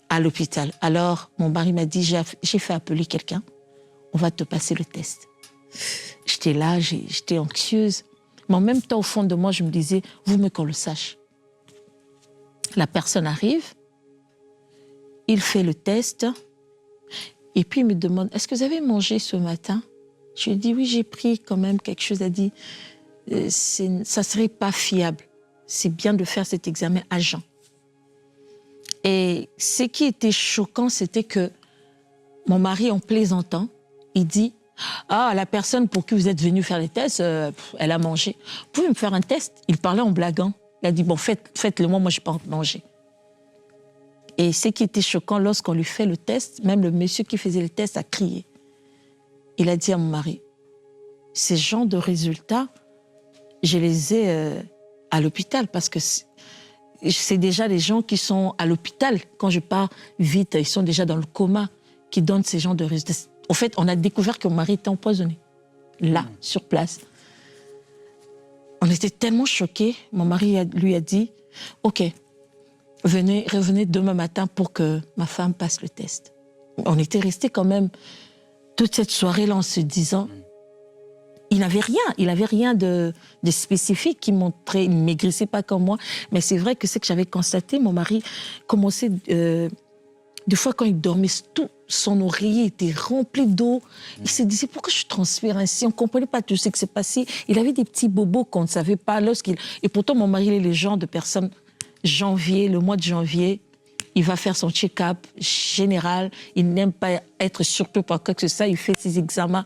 à l'hôpital. Alors, mon mari m'a dit, j'ai fait appeler quelqu'un, on va te passer le test. J'étais là, j'étais anxieuse. Mais en même temps, au fond de moi, je me disais, vaut mieux qu'on le sache. La personne arrive, il fait le test, et puis il me demande, est-ce que vous avez mangé ce matin? Je lui ai dit, oui, j'ai pris quand même quelque chose. Elle a dit, ça ne serait pas fiable. C'est bien de faire cet examen à jeun. Et ce qui était choquant, c'était que mon mari, en plaisantant, il dit, ah, la personne pour qui vous êtes venu faire les tests, elle a mangé. Vous pouvez me faire un test? Il parlait en blaguant. Il a dit, bon, faites-le moi je n'ai pas mangé. Et ce qui était choquant, lorsqu'on lui fait le test, même le monsieur qui faisait le test a crié. Il a dit à mon mari, ces genres de résultats, je les ai à l'hôpital parce que c'est déjà les gens qui sont à l'hôpital. Quand je pars vite, ils sont déjà dans le coma, qui donnent ces genres de résultats. En fait, on a découvert que mon mari était empoisonné, là, sur place. On était tellement choqués. Mon mari lui a dit, OK, revenez demain matin pour que ma femme passe le test. On était restés quand même toute cette soirée-là en se disant, il n'avait rien de spécifique qui montrait, il ne maigrissait pas comme moi. Mais c'est vrai que ce que j'avais constaté, mon mari commençait, des fois quand il dormait, tout son oreiller était rempli d'eau. Il se disait, pourquoi je transpire ainsi? On ne comprenait pas tout ce qui s'est passé. Il avait des petits bobos qu'on ne savait pas. Et pourtant, mon mari, il est le genre de personne, le mois de janvier, il va faire son check-up général. Il n'aime pas être surpris par quoi que ce soit. Il fait ses examens.